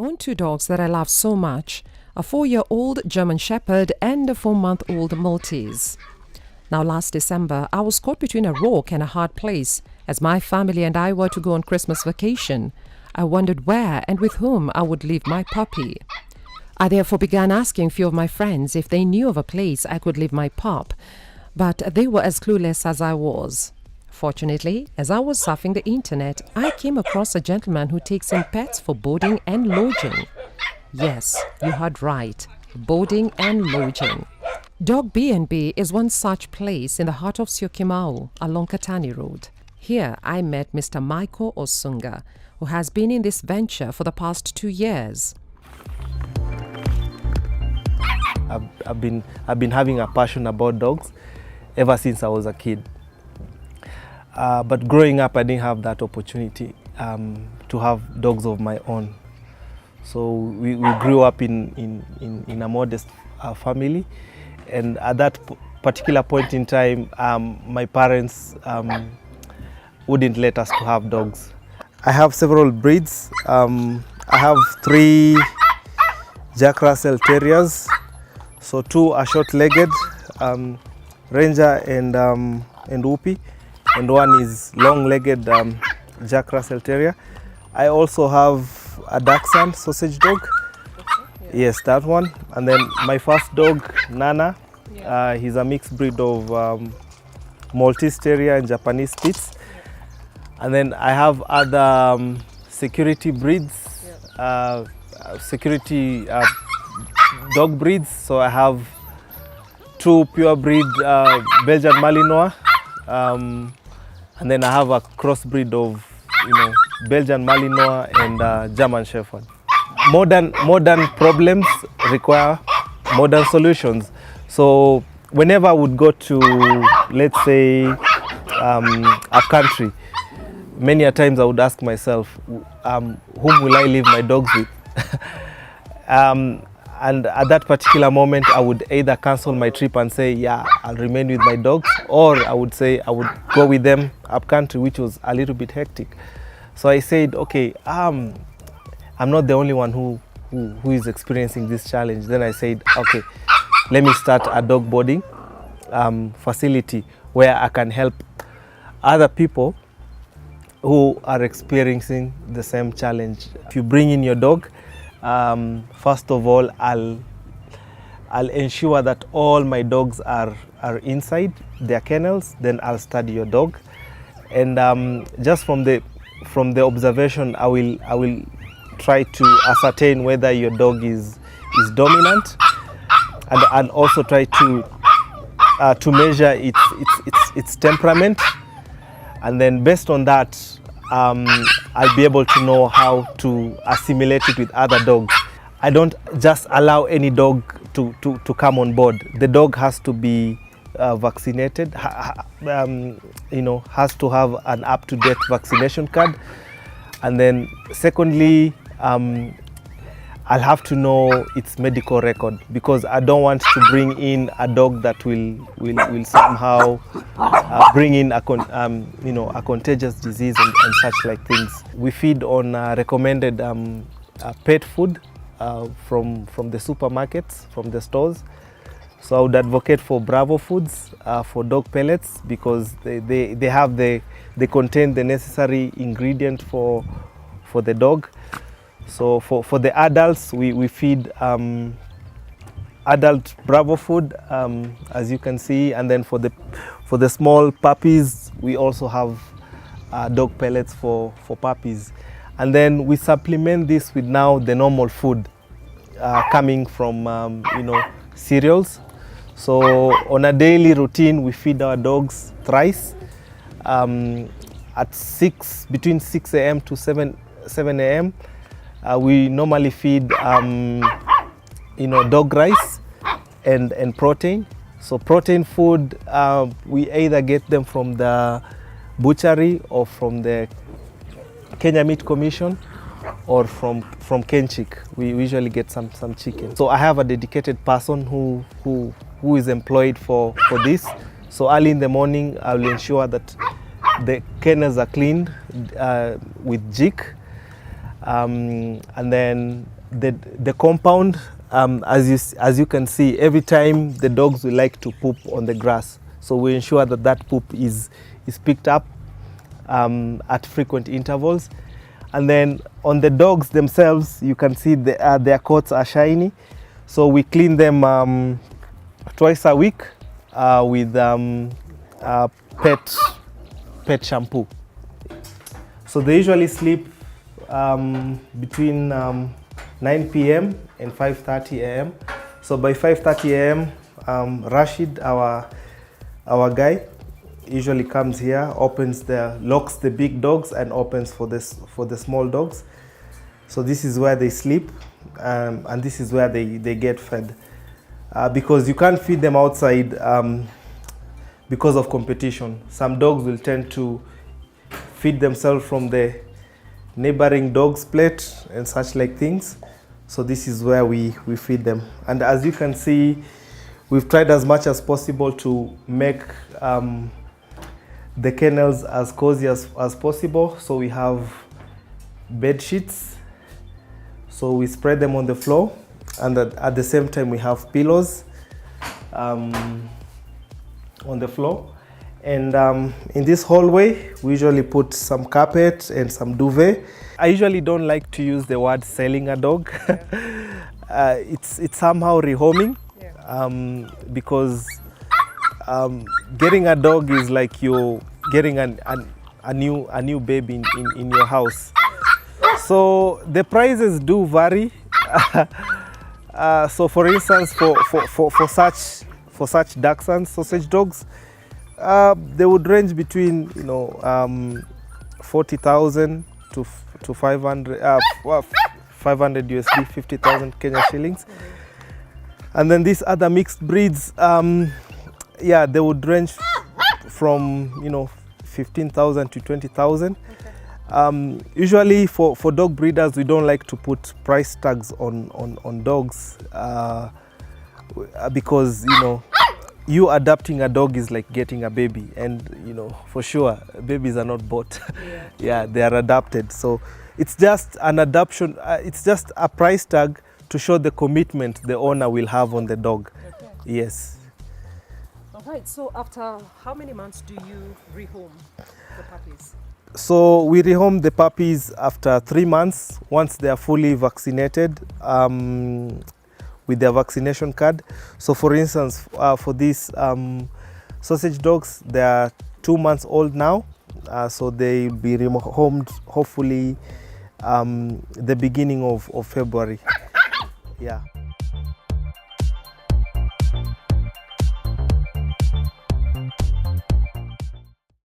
own two dogs that I love so much, a 4-year-old German Shepherd and a 4-month-old Maltese. Now last December, I was caught between a rock and a hard place as my family and I were to go on Christmas vacation. I wondered where and with whom I would leave my puppy. I therefore began asking a few of my friends if they knew of a place I could leave my pup, but they were as clueless as I was. Fortunately, as I was surfing the internet, I came across a gentleman who takes in pets for boarding and lodging. Yes, you heard right, boarding and lodging. Dog B&B is one such place in the heart of Syokimau along Katani Road. Here I met Mr. Michael Osunga, who has been in this venture for the past 2 years. I've been having a passion about dogs ever since I was a kid. But growing up, I didn't have that opportunity to have dogs of my own. So we grew up in a modest family, and at that particular point in time, my parents wouldn't let us to have dogs. I have several breeds. I have 3 Jack Russell Terriers, so 2 are short-legged, Ranger and Whoopi, and 1 is long-legged Jack Russell Terrier. I also have a Dachshund sausage dog. Yes, that one. And then my first dog, Nana, he's a mixed breed of Maltese Terrier and Japanese Spitz. And then I have other security breeds, security dog breeds. So I have 2 pure breed Belgian Malinois, and then I have a crossbreed of, Belgian Malinois and German Shepherd. Modern problems require modern solutions. So whenever I would go to, let's say, a country, many a times I would ask myself, whom will I leave my dogs with? And at that particular moment, I would either cancel my trip and say, yeah, I'll remain with my dogs, or I would say I would go with them up country, which was a little bit hectic. So I said, okay, I'm not the only one who is experiencing this challenge. Then I said, okay, let me start a dog boarding facility where I can help other people who are experiencing the same challenge. If you bring in your dog, first of all, I'll ensure that all my dogs are inside their kennels. Then I'll study your dog, and just from the observation, I will try to ascertain whether your dog is dominant, and also try to measure its temperament, and then based on that, I'll be able to know how to assimilate it with other dogs. I don't just allow any dog to come on board. The dog has to be vaccinated, has to have an up-to-date vaccination card. And then secondly, I'll have to know its medical record, because I don't want to bring in a dog that will somehow bring in a contagious disease and such like things. We feed on recommended pet food from the supermarkets, from the stores. So I would advocate for Bravo Foods, for dog pellets, because they contain the necessary ingredient for the dog. So for the adults, we feed adult Bravo food, as you can see, and then for the small puppies, we also have dog pellets for puppies, and then we supplement this with now the normal food coming from cereals. So on a daily routine, we feed our dogs thrice at between 6 a.m. to 7 a.m. We normally feed dog rice and protein. So protein food, we either get them from the butchery or from the Kenya Meat Commission, or from Kenchik. We usually get some chicken. So I have a dedicated person who is employed for this. So early in the morning, I will ensure that the kennels are cleaned with jik, And then the compound, as you can see, every time the dogs will like to poop on the grass, so we ensure that that poop is picked up at frequent intervals. And then on the dogs themselves, you can see their coats are shiny, so we clean them twice a week with pet shampoo. So they usually sleep between 9 p.m. and 5:30 a.m. So by 5:30 a.m., Rashid, our guy, usually comes here, locks the big dogs and opens for the small dogs. So this is where they sleep, and this is where they get fed, because you can't feed them outside because of competition. Some dogs will tend to feed themselves from the neighboring dog's plate and such like things. So this is where we feed them. And as you can see, we've tried as much as possible to make the kennels as cozy as possible. So we have bed sheets, so we spread them on the floor, and at the same time we have pillows on the floor. And in this hallway we usually put some carpet and some duvet. I usually don't like to use the word selling a dog. It's somehow rehoming, because getting a dog is like you're getting a new baby in your house. So the prices do vary. So for instance, for such Dachshund sausage dogs, they would range between 40,000 to 500 500 USD, 50,000 Kenya shillings. And then these other mixed breeds, yeah, they would range from 15,000 to 20,000. Usually for dog breeders, we don't like to put price tags on dogs, because you adopting a dog is like getting a baby, and for sure babies are not bought. Yeah, they are adopted. So it's just an adoption, it's just a price tag to show the commitment the owner will have on the dog. Okay. Yes. All right, so after how many months do you rehome the puppies? So we rehome the puppies after 3 months, once they are fully vaccinated with their vaccination card. So for instance, for these sausage dogs, they are 2 months old now, so they will be rehomed hopefully the beginning of February. Yeah.